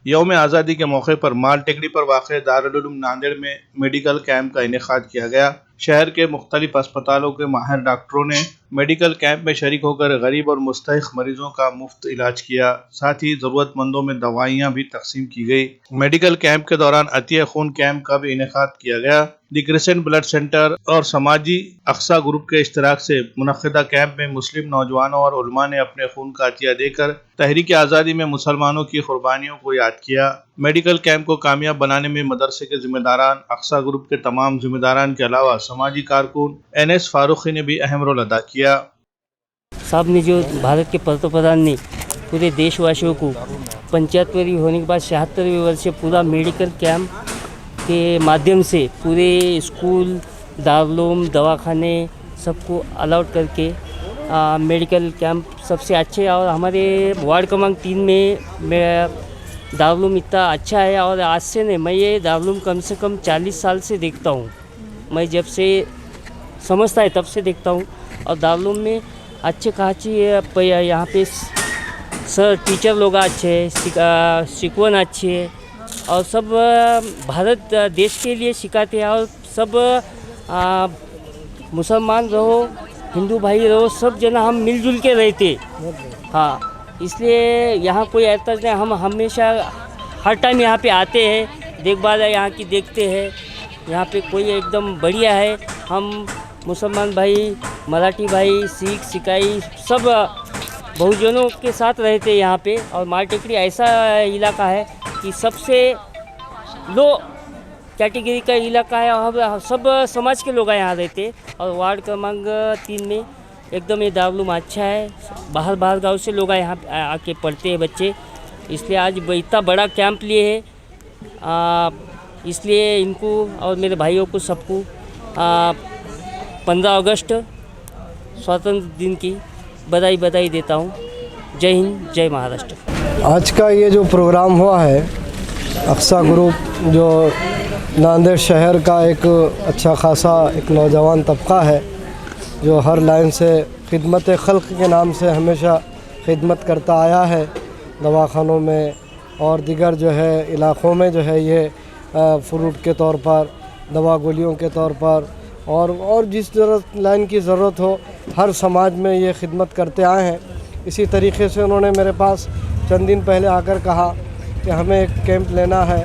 यौम आज़ादी के मौके पर माल टेकरी पर वाक़ दारुल उलूम नांदेड़ में मेडिकल कैंप का इनेकाद किया गया। शहर के मुख्तलिफ अस्पतालों के माहिर डॉक्टरों ने मेडिकल कैंप में शरीक होकर गरीब और मुस्तहिक मरीजों का मुफ्त इलाज किया। साथ ही ज़रूरतमंदों में दवाइयाँ भी तकसीम की गई। मेडिकल कैंप के दौरान अतिया खून कैंप का भी इनेकाद किया गया। दी क्रिसेंट ब्लड सेंटर और समाजी अक्सा ग्रुप के इश्तराक से मुनक्किदा कैंप में मुस्लिम नौजवानों और उलमा ने अपने खून का अतिया देकर तहरीक आज़ादी में मुसलमानों की कुर्बानियों को याद किया। मेडिकल कैंप को कामयाब बनाने में मदरसे के जिम्मेदारान, अक्सा ग्रुप के तमाम जिम्मेदारान के अलावा समाजी कारकुन NS फारूकी ने भी अहम रोल अदा किया। साहब ने जो भारत के पंतप्रधान ने पूरे देशवासियों को 75वीं होने के बाद 76वें वर्ष पूरा मेडिकल कैंप के माध्यम से पूरे स्कूल, दारुल दवाखाने सबको अलाउड करके मेडिकल कैंप सबसे अच्छे। और हमारे वार्ड क्रमांक 3 में दारुल इतना अच्छा है। और आज से नहीं, मैं ये दारुल कम से कम 40 साल से देखता हूँ। मैं जब से समझता है तब से देखता हूँ। और दारुल में अच्छे खासी यहाँ पे सर टीचर लोग अच्छे हैं, शिकवन अच्छी है और सब भारत देश के लिए सिखाते हैं। और सब मुसलमान रहो, हिंदू भाई रहो, सब जना हम मिलजुल के रहते। हाँ, इसलिए यहाँ कोई ऐसा नहीं, हम हमेशा हर टाइम यहाँ पे आते हैं, देखभाल यहाँ की देखते हैं। यहाँ पे कोई एकदम बढ़िया है। हम मुसलमान भाई, मराठी भाई, सिख, सिकाई सब बहुजनों के साथ रहते हैं यहाँ पे। और माल टेकरी ऐसा इलाका है कि सबसे लो कैटेगरी का इलाका है और सब समाज के लोग यहाँ रहते। और वार्ड क्रमांक 3 में एकदम ये दारुल अच्छा है। बाहर गांव से लोग यहाँ आके पढ़ते हैं बच्चे। इसलिए आज इतना बड़ा कैंप लिए है, इसलिए इनको और मेरे भाइयों को सबको 15 अगस्त स्वतंत्र दिन की बधाई देता हूँ। जय हिंद, जय महाराष्ट्र। आज का ये जो प्रोग्राम हुआ है, अक्सा ग्रुप जो नांदेड़ शहर का एक अच्छा खासा एक नौजवान तबका है जो हर लाइन से खिदमत खल्क के नाम से हमेशा खिदमत करता आया है। दवाखानों में और दिगर जो है इलाक़ों में जो है ये फ्रूट के तौर पर, दवा गोलियों के तौर पर और जिस तरह लाइन की ज़रूरत हो हर समाज में ये खिदमत करते आए हैं। इसी तरीके से उन्होंने मेरे पास चंद दिन पहले आकर कहा कि हमें एक कैंप लेना है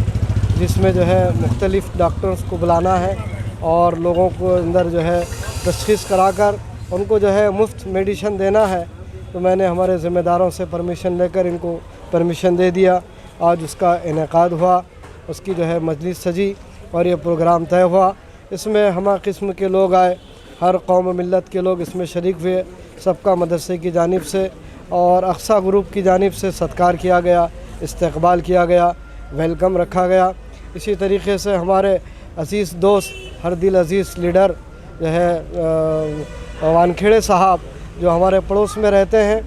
जिसमें जो है मुख्तलिफ़ डॉक्टर्स को बुलाना है और लोगों को अंदर जो है तशख़ीस कराकर उनको जो है मुफ्त मेडिसिन देना है। तो मैंने हमारे ज़िम्मेदारों से परमिशन लेकर इनको परमिशन दे दिया। आज उसका इनेकाद हुआ, उसकी जो है मजलिस सजी और ये प्रोग्राम तय हुआ। इसमें हमा किस्म के लोग आए, हर कौम मिल्लत के लोग इसमें शरीक हुए। सबका मदरसे की जानिब से और अक्सा ग्रुप की जानिब से सत्कार किया गया, इस्तकबाल किया गया, वेलकम रखा गया। इसी तरीके से हमारे अज़ीज़ दोस्त हर दिल अज़ीज़ लीडर जो है वानखेड़े साहब जो हमारे पड़ोस में रहते हैं,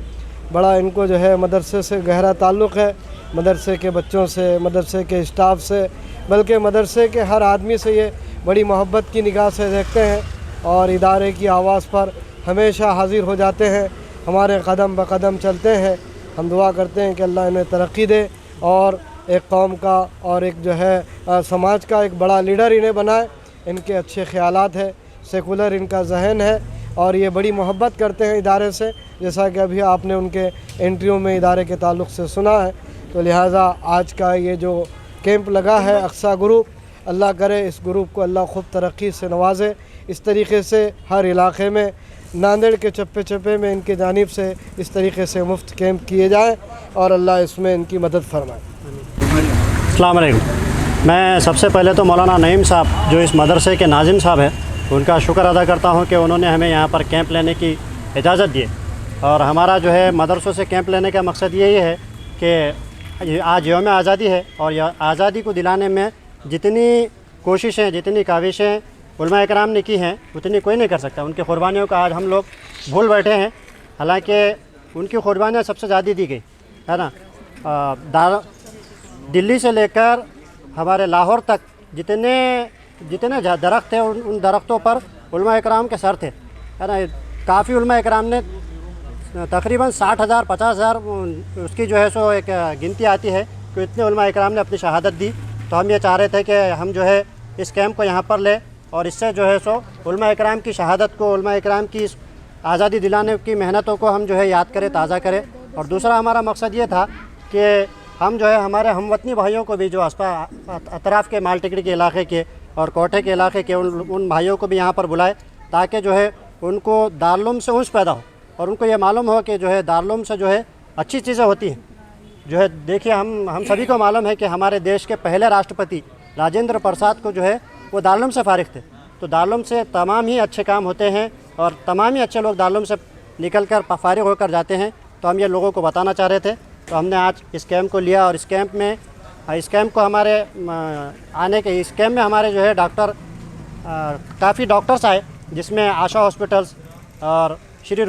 बड़ा इनको जो है मदरसे से गहरा ताल्लुक़ है। मदरसे के बच्चों से, मदरसे के स्टाफ से, बल्कि मदरसे के हर आदमी से ये बड़ी मोहब्बत की निगाह से देखते हैं और इदारे की आवाज़ पर हमेशा हाज़िर हो जाते हैं। हमारे कदम ब कदम चलते हैं। हम दुआ करते हैं कि अल्लाह इन्हें तरक्की दे और एक कौम का और एक जो है समाज का एक बड़ा लीडर इन्हें बनाए। इनके अच्छे ख़यालात है, सेकुलर इनका जहन है और ये बड़ी मोहब्बत करते हैं इदारे से, जैसा कि अभी आपने उनके इंटरव्यू में इदारे के ताल्लुक़ से सुना है। तो लिहाजा आज का ये जो कैंप लगा है अक्सा ग्रुप, अल्लाह करे इस ग्रुप को अल्लाह खूब तरक्की से नवाजे। इस तरीके से हर इलाक़े में नांदेड़ के चप्पे चप्पे में इनके जानिब से इस तरीके से मुफ्त कैंप किए जाएँ और अल्लाह इसमें इनकी मदद फरमाए। अस्सलाम वालेकुम। मैं सबसे पहले तो मौलाना नईम साहब जो इस मदरसे के नाजिम साहब हैं, उनका शुक्र अदा करता हूं कि उन्होंने हमें यहाँ पर कैंप लेने की इजाज़त दी। और हमारा जो है मदरसों से कैंप लेने का मकसद यही है कि आज यौम आज़ादी है और आज़ादी को दिलाने में जितनी कोशिशें, जितनी काविशें उलमा इकराम ने की हैं उतनी कोई नहीं कर सकता। उनकी क़ुरबानियों का आज हम लोग भूल बैठे हैं, हालांकि उनकी क़ुरबानियाँ सबसे ज़्यादा दी गई है ना। दिल्ली से लेकर हमारे लाहौर तक जितने दरख्त थे उन दरख्तों पर उलमा इकराम के सर थे, है ना। काफ़ी उलमा इकराम ने तकरीबन 60,000 50,000 उसकी जो है सो एक गिनती आती है कि इतने उलमा इकराम ने अपनी शहादत दी। तो हम ये चाह रहे थे कि हम जो है इस कैंप को यहाँ पर ले और इससे जो है सो उलमा इकराम की शहादत को, उलमा इकराम की आज़ादी दिलाने की मेहनतों को हम जो है याद करें, ताज़ा करें। और दूसरा हमारा मकसद ये था कि हम जो है हमारे हमवतनी भाइयों को भी जो अतराफ़ के माल टिकरी के इलाके के और कोठे के इलाके के उन भाइयों को भी यहाँ पर बुलाए, ताकि जो है उनको दारुल से उन्स पैदा हो और उनको ये मालूम हो कि जो है दारुल से जो है अच्छी चीज़ें होती हैं। जो है देखिए हम सभी को मालूम है कि हमारे देश के पहले राष्ट्रपति राजेंद्र प्रसाद को जो है वो दारुल से फ़ारिग थे। तो दारुल से तमाम ही अच्छे काम होते हैं और तमाम ही अच्छे लोग दारुल से निकल कर फ़ारिग होकर जाते हैं। तो हम ये लोगों को बताना चाह रहे थे। तो हमने आज इस कैंप को लिया और इस कैंप को हमारे इस कैंप में हमारे जो है डॉक्टर काफ़ी डॉक्टर्स आए, जिसमें आशा हॉस्पिटल्स और श्री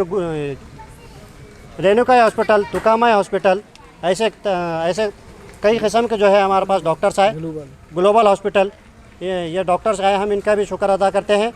रेणुका हॉस्पिटल, तुकामा हॉस्पिटल, ऐसे कई किस्म के जो है हमारे पास डॉक्टर्स आए। ग्लोबल हॉस्पिटल, ये डॉक्टर्स आए, हम इनका भी शुक्र अदा करते हैं।